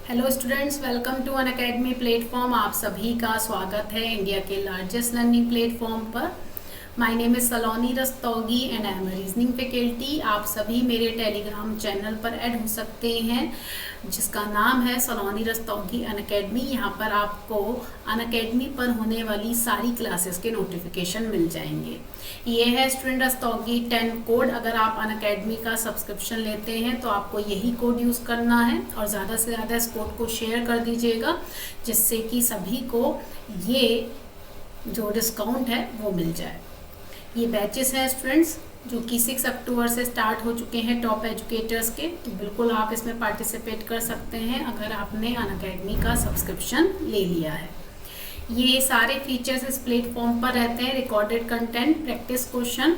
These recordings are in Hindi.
Hello students, welcome to Unacademy platform. आप सभी का स्वागत है इंडिया के लार्जेस्ट लर्निंग प्लेटफॉर्म पर। My name is Saloni Rastogi and I am reasoning faculty. आप सभी मेरे टेलीग्राम चैनल पर ऐड हो सकते हैं जिसका नाम है सलोनी रस्तोगी अनअकैडमी। यहाँ पर आपको अनअकैडमी पर होने वाली सारी क्लासेस के नोटिफिकेशन मिल जाएंगे। ये है स्टूडेंट रस्तोगी 10 कोड। अगर आप अनअकैडमी का सब्सक्रिप्शन लेते हैं तो आपको यही कोड यूज़ करना है और ज़्यादा से ज़्यादा इस कोड को शेयर कर दीजिएगा जिससे कि सभी को ये जो डिस्काउंट है वो मिल जाए। ये बैचेस हैं स्टूडेंट्स जो कि 6 अक्टूबर से स्टार्ट हो चुके हैं टॉप एजुकेटर्स के, तो बिल्कुल आप इसमें पार्टिसिपेट कर सकते हैं अगर आपने अनअकैडमी का सब्सक्रिप्शन ले लिया है। ये सारे फीचर्स इस प्लेटफॉर्म पर रहते हैं। Recorded content, practice question,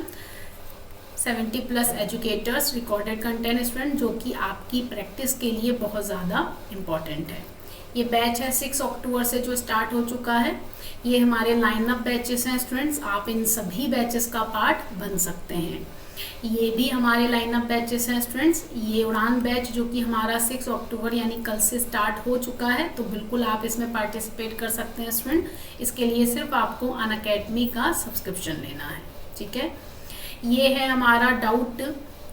70+ educators, recorded content student जो कि आपकी प्रैक्टिस के लिए बहुत ज़्यादा इम्पॉर्टेंट है। ये बैच है 6 अक्टूबर से जो स्टार्ट हो चुका है। ये हमारे लाइनअप बैचेस हैं स्टूडेंट्स, आप इन सभी बैचेस का पार्ट बन सकते हैं। ये भी हमारे लाइनअप बैचेस हैं स्टूडेंट्स। ये उड़ान बैच जो कि हमारा 6 अक्टूबर यानी कल से स्टार्ट हो चुका है, तो बिल्कुल आप इसमें पार्टिसिपेट कर सकते हैं स्टूडेंट। इसके लिए सिर्फ आपको अनअकैडमी का सब्सक्रिप्शन लेना है, ठीक है। ये है हमारा डाउट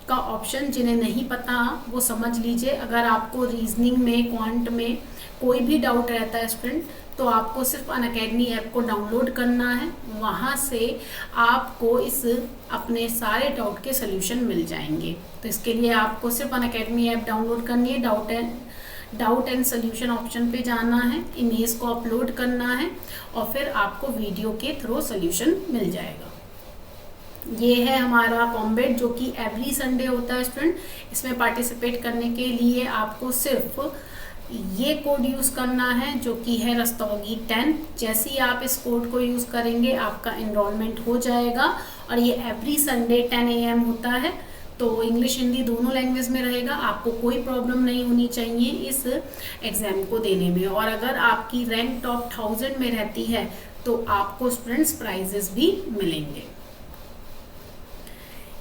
का ऑप्शन। जिन्हें नहीं पता वो समझ लीजिए। अगर आपको रीजनिंग में, क्वांट में कोई भी डाउट रहता है स्टूडेंट, तो आपको सिर्फ अनअकैडमी ऐप को डाउनलोड करना है। वहाँ से आपको इस अपने सारे डाउट के सल्यूशन मिल जाएंगे। तो इसके लिए आपको सिर्फ अनअकैडमी ऐप डाउनलोड करनी है, डाउट एंड सल्यूशन ऑप्शन पे जाना है, इमेज को अपलोड करना है और फिर आपको वीडियो के थ्रू सल्यूशन मिल जाएगा। ये है हमारा कॉम्बेट जो कि एवरी संडे होता है स्टूडेंट। इसमें पार्टिसिपेट करने के लिए आपको सिर्फ ये कोड यूज़ करना है जो कि है रस्तोगी 10। जैसे ही आप इस कोड को यूज़ करेंगे आपका एनरोलमेंट हो जाएगा और ये एवरी संडे 10 AM होता है। तो इंग्लिश हिंदी दोनों लैंग्वेज में रहेगा। आपको कोई प्रॉब्लम नहीं होनी चाहिए इस एग्ज़ाम को देने में। और अगर आपकी रैंक टॉप 1000 में रहती है तो आपको स्टूडेंट्स प्राइजेस भी मिलेंगे।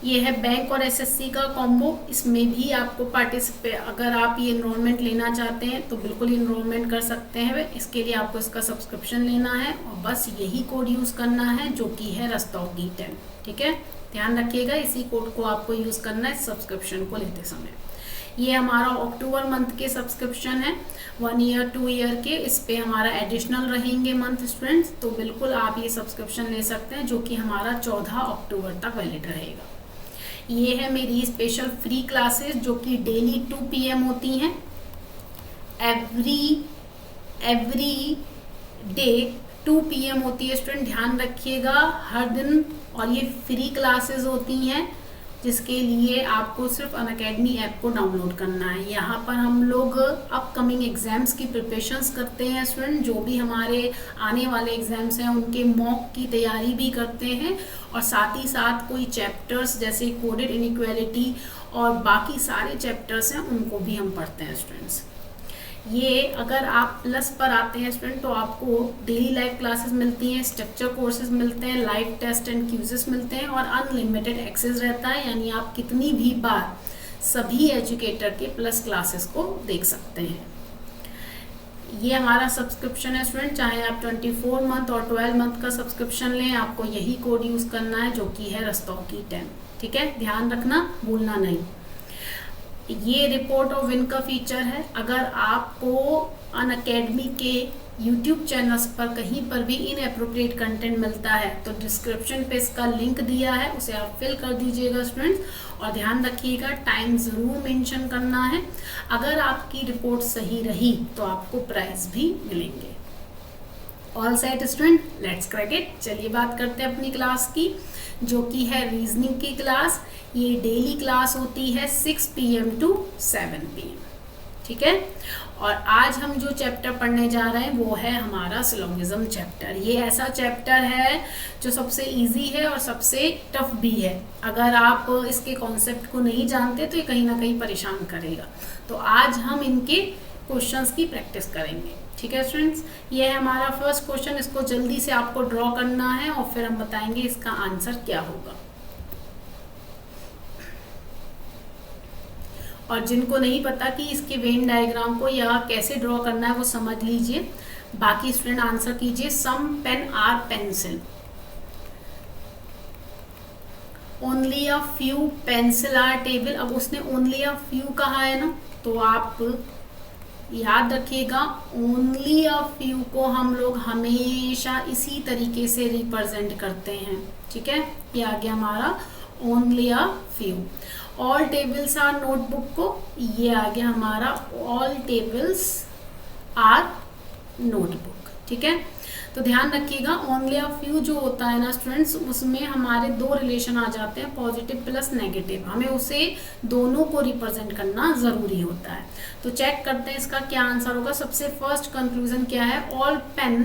ये है बैंक और एसएससी का कॉम्बो। इसमें भी आपको अगर आप ये इनरोलमेंट लेना चाहते हैं तो बिल्कुल इनरोलमेंट कर सकते हैं। इसके लिए आपको इसका सब्सक्रिप्शन लेना है और बस यही कोड यूज़ करना है जो कि है रस्तोगी 10, ठीक है। ध्यान रखिएगा, इसी कोड को आपको यूज़ करना है सब्सक्रिप्शन को लेते समय। ये हमारा अक्टूबर मंथ के सब्सक्रिप्शन है, 1 ईयर 2 ईयर के। इस पे हमारा एडिशनल रहेंगे मंथ स्टूडेंट्स, तो बिल्कुल आप ये सब्सक्रिप्शन ले सकते हैं जो कि हमारा 14 अक्टूबर तक वैलिड रहेगा। ये है मेरी स्पेशल फ्री क्लासेस जो कि डेली 2 PM होती हैं। एवरी डे 2 PM होती है स्टूडेंट, ध्यान रखिएगा हर दिन। और ये फ्री क्लासेस होती हैं जिसके लिए आपको सिर्फ अनअकैडमी ऐप को डाउनलोड करना है। यहाँ पर हम लोग अपकमिंग एग्जाम्स की प्रिपरेशंस करते हैं स्टूडेंट। जो भी हमारे आने वाले एग्जाम्स हैं उनके मॉक की तैयारी भी करते हैं और साथ ही साथ कोई चैप्टर्स जैसे कोडेड इनइक्वालिटी और बाकी सारे चैप्टर्स हैं उनको भी हम पढ़ते हैं स्टूडेंट्स। ये अगर आप प्लस पर आते हैं स्टूडेंट तो आपको डेली लाइव क्लासेस मिलती हैं, स्ट्रक्चर कोर्सेज मिलते हैं, लाइव टेस्ट एंड क्विज़ेस मिलते हैं और अनलिमिटेड एक्सेस रहता है। यानी आप कितनी भी बार सभी एजुकेटर के प्लस क्लासेस को देख सकते हैं। ये हमारा सब्सक्रिप्शन है स्टूडेंट, चाहे आप 24 मंथ और 12 मंथ का सब्सक्रिप्शन लें, आपको यही कोड यूज़ करना है जो कि है रस्तोगी 10, ठीक है। ध्यान रखना, भूलना नहीं। ये रिपोर्ट ऑफ विन का फीचर है। अगर आपको अनअकैडमी के यूट्यूब चैनल्स पर कहीं पर भी इनएप्रोप्रिएट कंटेंट मिलता है तो डिस्क्रिप्शन पे इसका लिंक दिया है, उसे आप फिल कर दीजिएगा स्टूडेंट्स। और ध्यान रखिएगा टाइम ज़रूर मेंशन करना है। अगर आपकी रिपोर्ट सही रही तो आपको प्राइज़ भी मिलेंगे। All set student, let's crack it. चलिए बात करते हैं अपनी क्लास की जो कि है रीजनिंग की क्लास। ये डेली क्लास होती है 6 PM to 7 PM, ठीक है। और आज हम जो चैप्टर पढ़ने जा रहे हैं वो है हमारा सिलोगिज्म चैप्टर। ये ऐसा चैप्टर है जो सबसे इजी है और सबसे टफ भी है। अगर आप इसके कॉन्सेप्ट को नहीं जानते तो ये कहीं ना कहीं परेशान करेगा। तो आज हम इनके क्वेश्चंस की प्रैक्टिस करेंगे, ठीक है स्टूडेंट्स। ये है हमारा फर्स्ट क्वेश्चन, इसको जल्दी से आपको ड्रॉ करना है और फिर हम बताएंगे इसका आंसर क्या होगा। और जिनको नहीं पता कि इसके वेन डायग्राम को या कैसे ड्रॉ करना है वो समझ लीजिए। बाकी स्टूडेंट आंसर कीजिए। Some pen are pencil, only a few pencil are table. अब उसने ओनली अ फ्यू कहा है ना, तो आप याद रखिएगा ओनली अ फ्यू को हम लोग हमेशा इसी तरीके से रिप्रेजेंट करते हैं, ठीक है। ये आ गया हमारा only a few. All tables are notebook को ये आ गया हमारा ऑल टेबल्स आर नोटबुक, ठीक है। तो ध्यान रखिएगा ओनली अ फ्यू जो होता है ना स्टूडेंट्स, उसमें हमारे दो रिलेशन आ जाते हैं, पॉजिटिव प्लस नेगेटिव। हमें उसे दोनों को रिप्रेजेंट करना जरूरी होता है। तो चेक करते हैं इसका क्या आंसर होगा। सबसे फर्स्ट कंक्लूजन क्या है, all pen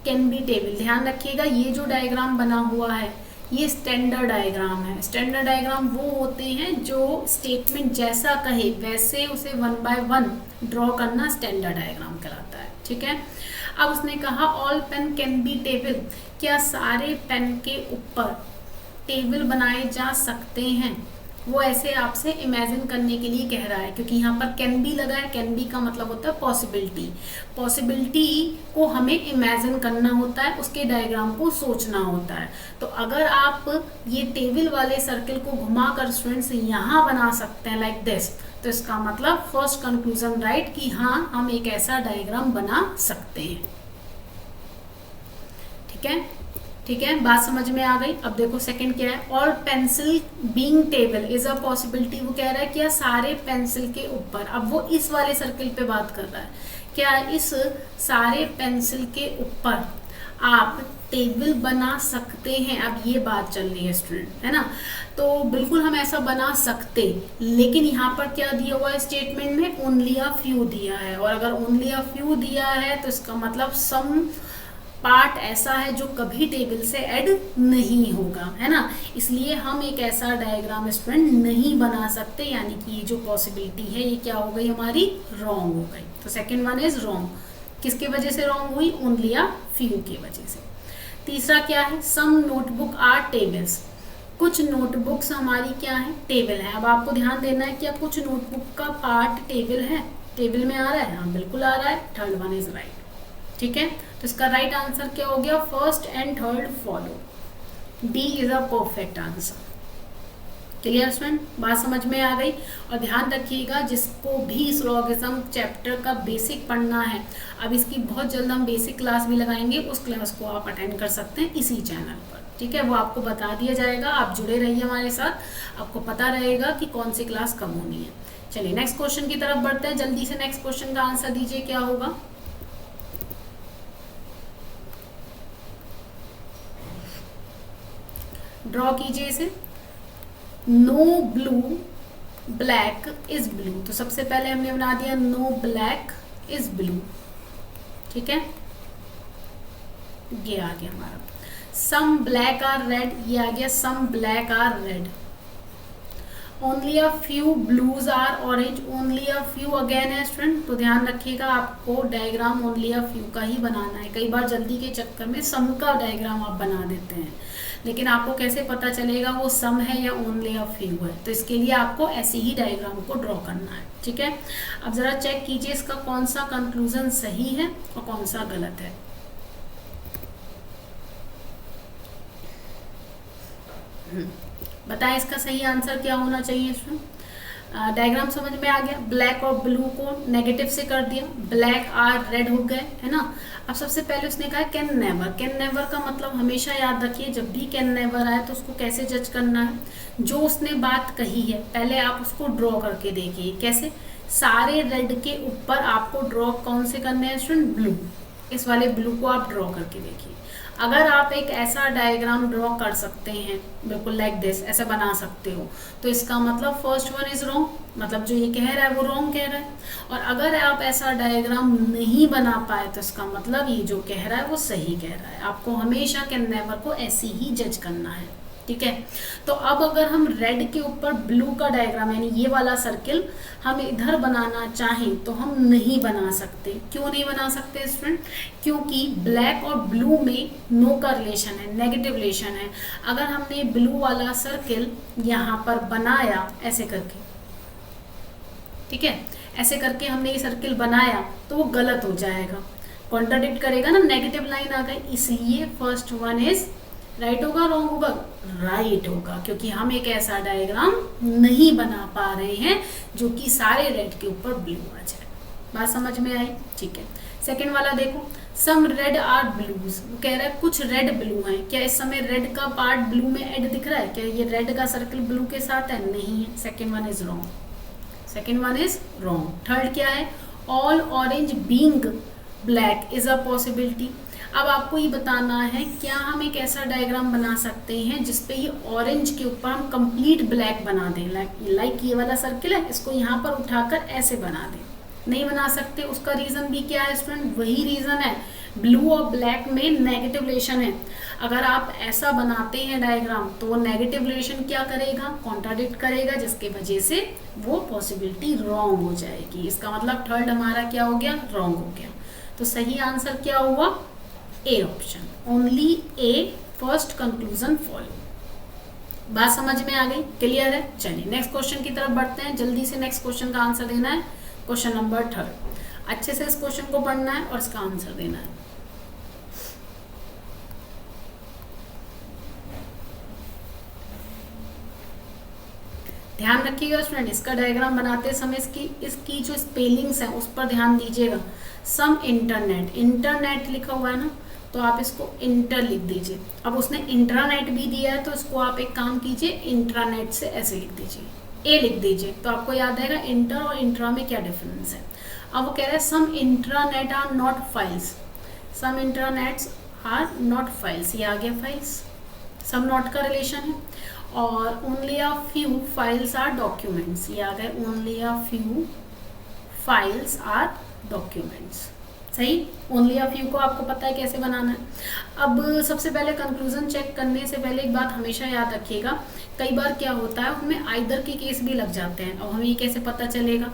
can be table. ध्यान रखिएगा ये जो डायग्राम बना हुआ है ये स्टैंडर्ड डायग्राम है। स्टैंडर्ड डायग्राम वो होते हैं जो स्टेटमेंट जैसा कहे वैसे उसे 1 बाय 1 ड्रॉ करना स्टैंडर्ड डायग्राम कहलाता है, ठीक है। अब उसने कहा all pen can be table, क्या सारे पेन के ऊपर टेबल बनाए जा सकते हैं। वो ऐसे आपसे इमेजिन करने के लिए कह रहा है, क्योंकि यहाँ पर कैन बी लगा है। कैन बी का मतलब होता है पॉसिबिलिटी। पॉसिबिलिटी को हमें इमेजिन करना होता है, उसके डायग्राम को सोचना होता है। तो अगर आप ये टेबल वाले सर्किल को घुमा कर स्टूडेंट्स यहाँ बना सकते हैं लाइक दिस, तो इसका मतलब फर्स्ट कंक्लूजन राइट कि हाँ हम एक ऐसा डायग्राम बना सकते हैं, ठीक है। ठीक है, बात समझ में आ गई। अब देखो सेकंड क्या है, all pencil being table is a possibility. वो कह रहा है क्या सारे पेंसिल के ऊपर, अब वो इस वाले सर्किल पे बात कर रहा है, क्या इस सारे पेंसिल के ऊपर आप टेबल बना सकते हैं। अब ये बात चल रही है स्टूडेंट, है ना। तो बिल्कुल हम ऐसा बना सकते, लेकिन यहाँ पर क्या दिया हुआ है स्टेटमेंट में, ओनली अ फ्यू दिया है। और अगर ओनली अ फ्यू दिया है तो इसका मतलब सम पार्ट ऐसा है जो कभी टेबल से ऐड नहीं होगा, है ना। इसलिए हम एक ऐसा डायग्राम स्टूडेंट नहीं बना सकते, यानी कि ये जो पॉसिबिलिटी है ये क्या हो गई हमारी, रॉन्ग हो गई। तो सेकंड वन इज रॉन्ग। किसके वजह से रॉन्ग हुई, ओनली अ फ्यू की वजह से। तीसरा क्या है, सम नोटबुक आर टेबल्स। कुछ नोटबुक्स हमारी क्या है, टेबल है। अब आपको ध्यान देना है कि कुछ नोटबुक का पार्ट टेबल है, टेबल में आ रहा है, हाँ बिल्कुल आ रहा है। थर्ड वन इज राइट, ठीक है। तो इसका राइट आंसर क्या हो गया, first and third follow, D is a perfect answer. Clear student, बात समझ में आ गई। और ध्यान रखिएगा जिसको भी सिलोगिज्म चैप्टर का बेसिक पढ़ना है, अब इसकी बहुत जल्द हम बेसिक क्लास भी लगाएंगे, उस क्लास को आप अटेंड कर सकते हैं इसी चैनल पर, ठीक है। वो आपको बता दिया जाएगा, आप जुड़े रहिए हमारे साथ, आपको पता रहेगा कि कौन सी क्लास कब होनी है। चलिए नेक्स्ट क्वेश्चन की तरफ बढ़ते हैं, जल्दी से नेक्स्ट क्वेश्चन का आंसर दीजिए क्या होगा। ड्रॉ कीजिए इसे। No blue black is blue, तो सबसे पहले हमने बना दिया नो ब्लैक इज ब्लू, ठीक है। ये आ गया हमारा। सम ब्लैक आर रेड, ये आ गया some black are red. Only a few blues are orange, only a few again है स्टूडेंट। तो ध्यान रखिएगा आपको डायग्राम ओनली अ फ्यू का ही बनाना है। कई बार जल्दी के चक्कर में सम का डायग्राम आप बना देते हैं, लेकिन आपको कैसे पता चलेगा वो सम है या ओनली अ फ्यू है। तो इसके लिए आपको ऐसे ही डायग्राम को ड्रॉ करना है, ठीक है। अब जरा चेक कीजिए इसका कौन सा कंक्लूजन सही है और कौन सा गलत है। बताएं इसका सही आंसर क्या होना चाहिए इसमें। डायग्राम समझ में आ गया। ब्लैक और ब्लू को नेगेटिव से कर दिया, ब्लैक आर रेड हो गए, है ना। अब सबसे पहले उसने कहा कैन नेवर। कैन नेवर का मतलब हमेशा याद रखिए, जब भी कैन नेवर आए तो उसको कैसे जज करना है, जो उसने बात कही है पहले आप उसको ड्रॉ करके देखिए। कैसे, सारे रेड के ऊपर आपको ड्रॉ कौन से करने हैं स्टूडेंट, ब्लू। इस वाले ब्लू को आप ड्रॉ करके देखिए। अगर आप एक ऐसा डायग्राम ड्रॉ कर सकते हैं बिल्कुल लाइक दिस, ऐसा बना सकते हो, तो इसका मतलब फर्स्ट वन इज रॉन्ग, मतलब जो ये कह रहा है वो रॉन्ग कह रहा है। और अगर आप ऐसा डायग्राम नहीं बना पाए तो इसका मतलब ये जो कह रहा है वो सही कह रहा है। आपको हमेशा कैन नेवर को ऐसे ही जज करना है, ठीक है। तो अब अगर हम रेड के ऊपर ब्लू का डायग्राम यानी ये वाला सर्किल हम इधर बनाना चाहें तो हम नहीं बना सकते। क्यों नहीं बना सकते स्टूडेंट, क्योंकि ब्लैक और ब्लू में नो का रिलेशन है, नेगेटिव रिलेशन है। अगर हमने ब्लू वाला सर्किल यहाँ पर बनाया ऐसे करके, ठीक है, ऐसे करके हमने ये सर्किल बनाया तो वो गलत हो जाएगा, कॉन्ट्राडिक्ट करेगा ना, नेगेटिव लाइन आ गई, इसलिए फर्स्ट वन इज राइट होगा, रॉन्ग होगा, राइट होगा, क्योंकि हम एक ऐसा डायग्राम नहीं बना पा रहे हैं जो कि सारे रेड के ऊपर ब्लू आ जाए। बात समझ में आई? ठीक है। सेकंड वाला देखो, सम रेड आर ब्लूज, वो कह रहा है कुछ रेड ब्लू हैं। क्या इस समय रेड का पार्ट ब्लू में ऐड दिख रहा है? क्या ये रेड का सर्कल ब्लू के साथ है? नहीं है। Second one is wrong, second one is wrong. Third क्या है, all orange being black is a possibility. अब आपको ये बताना है क्या हम एक ऐसा डायग्राम बना सकते हैं जिसपे ये ऑरेंज के ऊपर हम कंप्लीट ब्लैक बना दें, लाइक ये वाला सर्किल है, इसको यहाँ पर उठाकर ऐसे बना दें। नहीं बना सकते। उसका रीजन भी क्या है स्टूडेंट? वही रीजन है, ब्लू और ब्लैक में नेगेटिव रिलेशन है। अगर आप ऐसा बनाते हैं डायग्राम तो वो नेगेटिव रिलेशन क्या करेगा? कॉन्ट्राडिक्ट करेगा, जिसके वजह से वो पॉसिबिलिटी रॉन्ग हो जाएगी। इसका मतलब थर्ड हमारा क्या हो गया? रॉन्ग हो गया। तो सही आंसर क्या हुआ? A option, only A first conclusion follow. बात समझ में आ गई? क्लियर है? चलिए नेक्स्ट क्वेश्चन की तरफ बढ़ते हैं। जल्दी से नेक्स्ट क्वेश्चन का आंसर देना है। क्वेश्चन नंबर 3, अच्छे से इस क्वेश्चन को पढ़ना है और इसका आंसर देना है। ध्यान रखिएगा स्टूडेंट, इसका डायग्राम बनाते समय इसकी जो स्पेलिंग्स हैं उस पर ध्यान दीजिएगा। सम इंटरनेट, इंटरनेट लिखा हुआ है ना, तो आप इसको इंटर लिख दीजिए। अब उसने इंट्रानेट भी दिया है तो इसको आप एक काम कीजिए, इंट्रानेट से ऐसे लिख दीजिए, ए लिख दीजिए, तो आपको याद आएगा इंटर और इंट्रा में क्या डिफरेंस है। अब वो कह रहा है some intranet are not files, some intranets are not files, ये आ गया फाइल्स, सम नॉट का रिलेशन है। और only a few files are documents, ये आ गए only a few files are documents. सही, ओनली अ फ्यू को आपको पता है कैसे बनाना है। अब सबसे पहले कंक्लूजन चेक करने से पहले एक बात हमेशा याद रखिएगा, कई बार क्या होता है हमें आइदर के केस भी लग जाते हैं। और हमें ये कैसे पता चलेगा?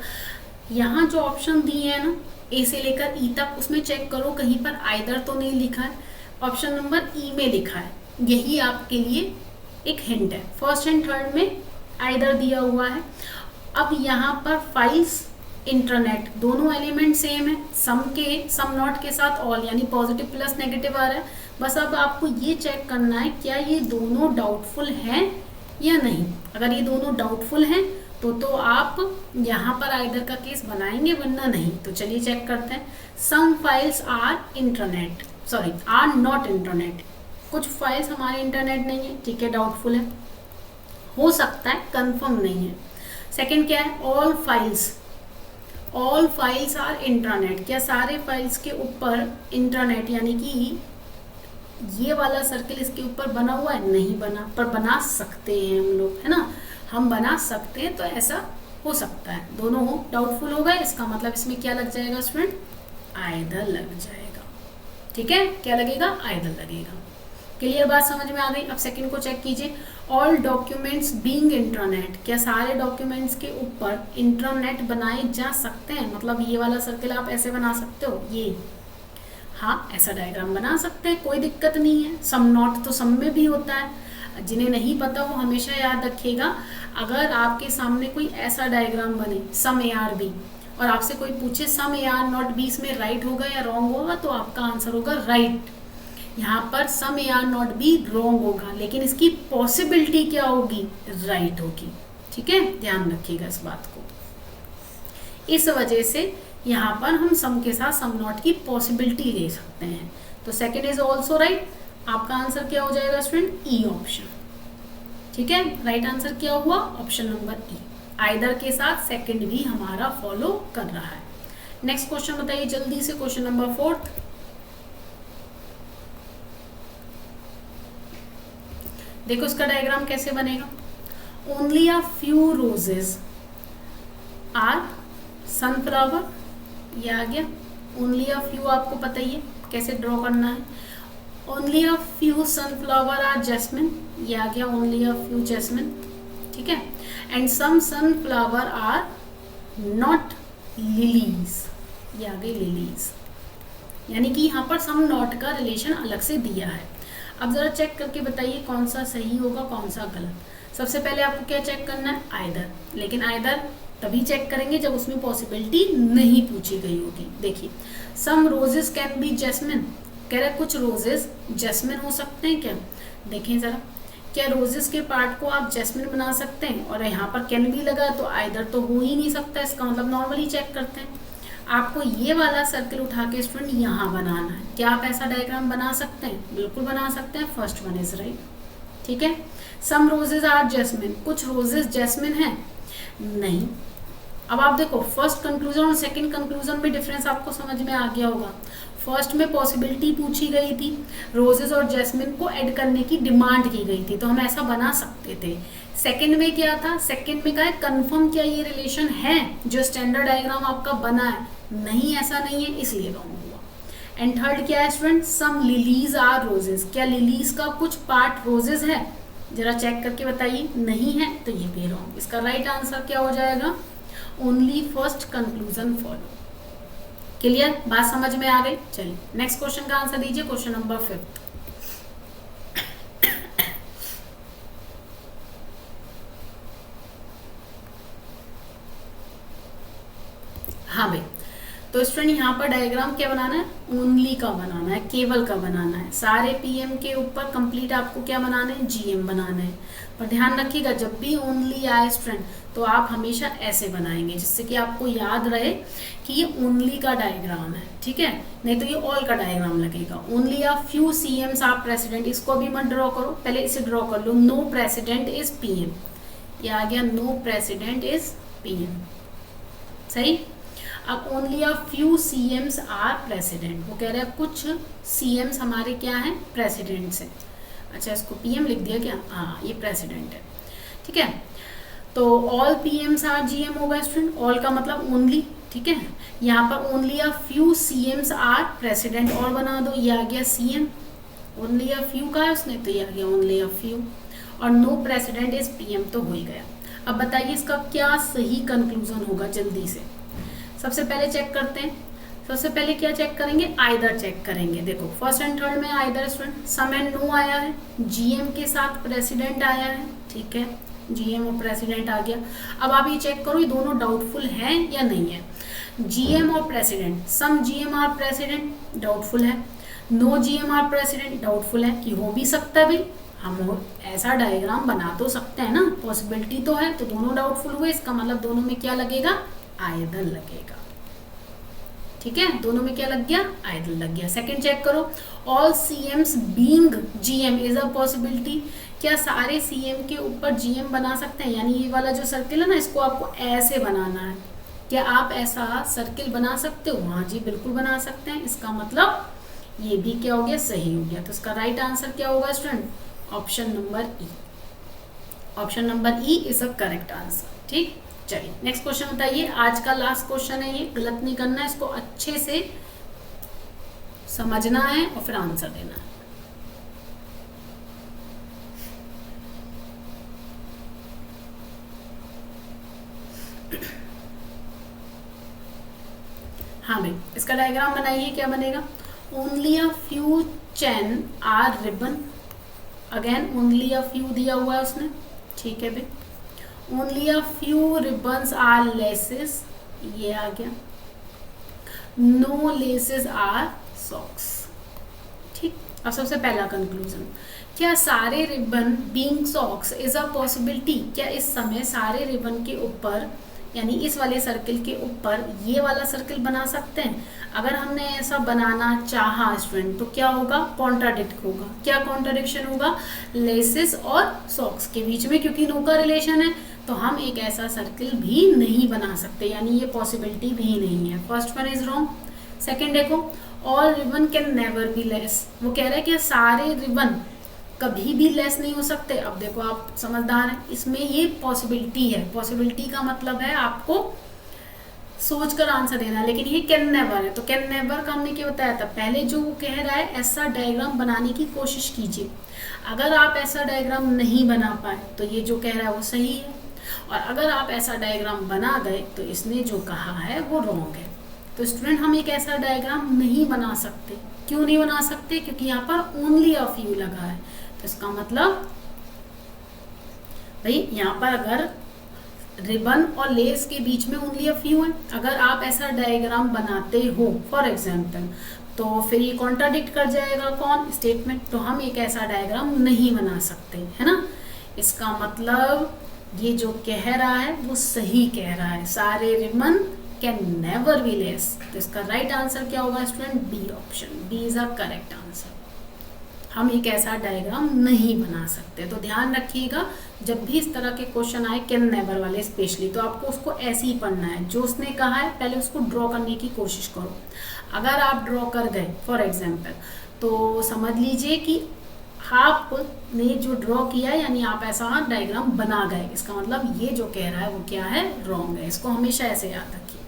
यहाँ जो ऑप्शन दिए हैं ना, ए से लेकर ई तक, उसमें चेक करो कहीं पर आइदर तो नहीं लिखा है। ऑप्शन नंबर ई में लिखा है, यही आपके लिए एक हिंट है। फर्स्ट एंड थर्ड में आइदर दिया हुआ है। अब यहाँ पर फाइल्स, इंटरनेट, दोनों एलिमेंट सेम है, सम नॉट के साथ ऑल, यानी पॉजिटिव प्लस नेगेटिव आ रहा है। बस अब आपको ये चेक करना है क्या ये दोनों डाउटफुल हैं या नहीं। अगर ये दोनों डाउटफुल हैं तो आप यहाँ पर आइदर का केस बनाएंगे, वरना नहीं। तो चलिए चेक करते हैं। Some files are internet, sorry are not internet, कुछ फाइल्स हमारे इंटरनेट नहीं है, ठीक है, डाउटफुल है, हो सकता है, कंफर्म नहीं है। सेकंड क्या है? ऑल फाइल्स आर इंटरनेट, क्या सारे फाइल्स के ऊपर इंटरनेट यानी कि ये वाला सर्किल इसके ऊपर बना हुआ है? नहीं बना, पर बना सकते हैं हम लोग, है ना, हम बना सकते हैं, तो ऐसा हो सकता है। दोनों डाउटफुल हो गए, इसका मतलब इसमें क्या लग जाएगा स्टूडेंट? आइदर लग जाएगा। ठीक है, क्या लगेगा? आइदर लगेगा। क्लियर बात समझ में आ गई? अब सेकंड को चेक कीजिए, ऑल डॉक्यूमेंट्स बीइंग इंट्रानेट, क्या सारे डॉक्यूमेंट्स के ऊपर इंट्रानेट बनाए जा सकते हैं? मतलब ये वाला सर्किल आप ऐसे बना सकते हो, ये, हाँ ऐसा डायग्राम बना सकते हैं, कोई दिक्कत नहीं है। सम नॉट तो सम में भी होता है, जिन्हें नहीं पता वो हमेशा याद रखिएगा, अगर आपके सामने कोई ऐसा डायग्राम बने सम ए आर बी और आपसे कोई पूछे सम ए आर नॉट बी इसमें राइट होगा या रॉन्ग होगा, तो आपका आंसर होगा राइट। यहाँ पर some A are not B wrong होगा, लेकिन इसकी पॉसिबिलिटी क्या होगी? राइट होगी। ठीक है, ध्यान रखिएगा इस बात को। इस वजह से यहाँ पर हम सम के साथ सम नॉट की पॉसिबिलिटी ले सकते हैं। तो सेकंड इज ऑल्सो राइट। आपका आंसर क्या हो जाएगा स्टूडेंट? E option. ठीक है, राइट आंसर क्या हुआ? ऑप्शन नंबर ई। आइदर के साथ सेकंड भी हमारा फॉलो कर रहा है। नेक्स्ट क्वेश्चन बताइए जल्दी से, क्वेश्चन नंबर 4। देखो इसका डायग्राम कैसे बनेगा। Only a few roses are sunflower, ये आ गया। ओनली अ फ्यू आपको पता ही है कैसे ड्रॉ करना है। Only a few sunflower are jasmine, ये आ गया ओनली अ फ्यू जैस्मिन। ठीक है, and some sunflower are not lilies, ये आ गई लिलीज। यानी कि यहाँ पर सम नॉट का रिलेशन अलग से दिया है। अब जरा चेक करके बताइए कौन सा सही होगा कौन सा गलत। सबसे पहले आपको क्या चेक करना है? आइदर, लेकिन आइदर तभी चेक करेंगे जब उसमें पॉसिबिलिटी नहीं पूछी गई होगी। देखिए, सम रोजेस कैन बी जैस्मिन, कह रहे कुछ रोजेस जैस्मिन हो सकते हैं क्या? देखें जरा, क्या रोजेस के पार्ट को आप जैस्मिन बना सकते हैं? और यहाँ पर कैन भी लगा तो आइदर तो हो ही नहीं सकता, इसका मतलब नॉर्मली चेक करते हैं। आपको ये वाला सर्किल उठा के स्टूडेंट यहाँ बनाना है। क्या आप ऐसा डायग्राम बना सकते हैं? बिल्कुल बना सकते हैं। फर्स्ट वन इज राइट, ठीक है। सम रोजेज आर जैस्मिन, कुछ रोजेज जैस्मिन है नहीं। अब आप देखो फर्स्ट कंक्लूजन और सेकंड कंक्लूजन में डिफरेंस आपको समझ में आ गया होगा। फर्स्ट में पॉसिबिलिटी पूछी गई थी, रोजेस और जैस्मिन को ऐड करने की डिमांड की गई थी, तो हम ऐसा बना सकते थे। सेकंड में क्या था? सेकंड में क्या है, कंफर्म क्या ये रिलेशन है जो स्टैंडर्ड डायग्राम आपका बना है? नहीं, ऐसा नहीं है, इसलिए रॉन्ग हुआ। एंड थर्ड क्या है student? Some lilies are roses, क्या लिलीज का कुछ पार्ट रोजेस है? जरा चेक करके बताइए। नहीं है, तो ये भी रॉन्ग। इसका राइट आंसर क्या हो जाएगा? Only first conclusion follow. Clear? बात समझ में आ गई? चलिए नेक्स्ट क्वेश्चन का आंसर दीजिए, क्वेश्चन नंबर 5। हाँ भाई, तो स्टूडेंट यहाँ पर डायग्राम क्या बनाना है? ओनली का बनाना है, केवल का बनाना है। सारे पीएम के ऊपर कंप्लीट आपको क्या बनाना है? जीएम बनाना है। पर ध्यान रखिएगा, जब भी ओनली आए स्टूडेंट तो आप हमेशा ऐसे बनाएंगे जिससे कि आपको याद रहे कि ये ओनली का डायग्राम है, ठीक है? नहीं तो ये ऑल का डायग्राम लगेगा। Only a few CMs are president, इसको अभी मत ड्रॉ करो, पहले इसे ड्रॉ कर लो। नो प्रेसिडेंट इज पीएम, ये आ गया नो प्रेसिडेंट इज पीएम, सही। अब only a few CMs are president, वो कह रहे हैं कुछ सीएम्स हमारे क्या हैं? प्रेसिडेंट्स हैं। अच्छा, इसको पीएम लिख दिया क्या? हाँ, ये प्रेसिडेंट है, ठीक है। तो ऑल पीएम्स आर जीएम होगा स्टूडेंट, ऑल का मतलब ओनली, ठीक है। यहाँ पर only a few CMs are president, और बना दो, ये आ गया सीएम। ओनली अ फ्यू का है उसने, तो ये आ गया ओनली अ फ्यू। और नो प्रेसिडेंट इज पीएम, तो हो ही गया। अब बताइए इसका क्या सही कंक्लूजन होगा? जल्दी से सबसे पहले चेक करते हैं। सबसे पहले क्या चेक करेंगे? आइदर चेक करेंगे। देखो फर्स्ट एंड थर्ड में either student, some and no आया है, जीएम के साथ प्रेसिडेंट आया है, ठीक है, जीएम और प्रेसिडेंट आ गया। अब आप ये चेक करो ये दोनों डाउटफुल हैं या नहीं है। जीएम और president, some GM are president doubtful है, no GM are president doubtful है। कि हो भी सकता है भाई, हम ऐसा डायग्राम बना तो सकते हैं ना, पॉसिबिलिटी तो है। तो दोनों डाउटफुल हुए, इसका मतलब दोनों में क्या लगेगा? आइदर लगेगा, ठीक है। दोनों में क्या लग गया? आइदर लग गया। सेकंड चेक करो, all CM's being GM is a possibility, क्या सारे सीएम के ऊपर जीएम बना सकते हैं? यानी ये वाला जो सर्किल है ना, इसको आपको ऐसे बनाना है। क्या आप ऐसा सर्किल बना सकते हो? हाँ जी, बिल्कुल बना सकते हैं। इसका मतलब ये भी क्या हो गया? सही हो गया। तो इसका राइट आंसर क्या होगा student? Option number E. Option number E is a correct answer, ठीक। चलिए नेक्स्ट क्वेश्चन बताइए। आज का लास्ट क्वेश्चन है, ये गलत नहीं करना है, इसको अच्छे से समझना है और फिर आंसर देना है। हाँ भाई, इसका डायग्राम बनाइए। क्या बनेगा? Only a few chain are ribbon, again only a few दिया हुआ है उसने, ठीक है भाई। Only a few ribbons are laces, ये आ गया। नो लेसेस आर सॉक्स, ठीक। अब सबसे पहला कंक्लूजन, क्या सारे ribbon being socks is a possibility, क्या इस समय सारे रिबन के ऊपर यानी इस वाले सर्किल के ऊपर ये वाला सर्किल बना सकते हैं? अगर हमने ऐसा बनाना चाहा स्टूडेंट तो क्या होगा? कॉन्ट्राडिक्ट होगा। क्या कॉन्ट्राडिक्शन होगा? लेसेस और सॉक्स के बीच में, क्योंकि नो का रिलेशन है तो हम एक ऐसा सर्किल भी नहीं बना सकते, यानी ये पॉसिबिलिटी भी नहीं है। First one is wrong. Second देखो, all ribbon can never be less, वो कह रहे हैं कि सारे रिबन कभी भी लेस नहीं हो सकते। अब देखो आप समझदार हैं, इसमें ये पॉसिबिलिटी है। पॉसिबिलिटी का मतलब है आपको सोचकर आंसर देना, लेकिन ये कैन नेवर है। तो कैन नेवर का हमने क्या बताया था? पहले जो वो कह रहा है ऐसा डायग्राम बनाने की कोशिश कीजिए। अगर आप ऐसा डायग्राम नहीं बना पाए तो ये जो कह रहा है वो सही है, और अगर आप ऐसा डायग्राम बना गए तो इसने जो कहा है वो रॉन्ग है। तो स्टूडेंट हम एक ऐसा डायग्राम नहीं बना सकते। क्यों नहीं बना सकते? क्योंकि यहाँ पर ओनली अ फ्यू लगा है। तो इसका मतलब भाई यहाँ पर अगर रिबन और लेस के बीच में ओनली अ फ्यू है। अगर आप ऐसा डायग्राम बनाते हो फॉर एग्जांपल, तो फिर ये कॉन्ट्राडिक्ट कर जाएगा कौन, स्टेटमेंट। तो हम एक ऐसा डायग्राम नहीं बना सकते, है ना। इसका मतलब ये जो कह रहा है वो सही कह रहा है, सारे ribbon can never be lace. तो इसका राइट आंसर क्या होगा स्टूडेंट, B option, B is a correct answer. हम एक ऐसा डायग्राम नहीं बना सकते। तो ध्यान रखिएगा, जब भी इस तरह के क्वेश्चन आए कैन नेवर वाले स्पेशली, तो आपको उसको ऐसे ही पढ़ना है, जो उसने कहा है पहले उसको ड्रॉ करने की कोशिश करो। अगर आप ड्रॉ कर गए फॉर एग्जाम्पल, तो समझ लीजिए कि आपने जो ड्रॉ किया यानी आप ऐसा डायग्राम बना गए, इसका मतलब ये जो कह रहा है वो क्या है, रॉन्ग है। इसको हमेशा ऐसे याद रखिए,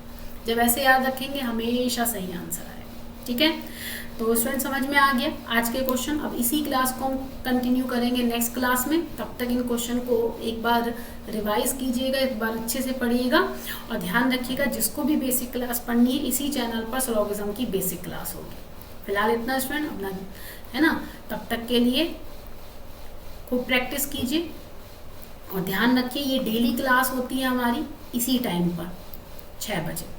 जब ऐसे याद रखेंगे हमेशा सही आंसर आएगा, ठीक है। तो स्टूडेंट समझ में आ गया आज के क्वेश्चन। अब इसी क्लास को हम कंटिन्यू करेंगे नेक्स्ट क्लास में। तब तक इन क्वेश्चन को एक बार रिवाइज कीजिएगा, एक बार अच्छे से पढ़िएगा और ध्यान रखिएगा जिसको भी बेसिक क्लास पढ़नी है इसी चैनल पर सिलोगिज्म की बेसिक क्लास होगी। फिलहाल इतना स्टूडेंट अपना, है ना। तब तक के लिए खूब प्रैक्टिस कीजिए और ध्यान रखिए ये डेली क्लास होती है हमारी इसी टाइम पर 6 बजे,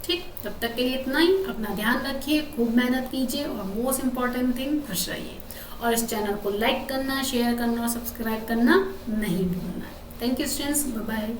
ठीक। तब तक के लिए इतना ही, अपना ध्यान रखिए, खूब मेहनत कीजिए और मोस्ट इम्पॉर्टेंट थिंग खुश रहिए। और इस चैनल को लाइक करना, शेयर करना और सब्सक्राइब करना नहीं भूलना है। Thank you students, bye bye.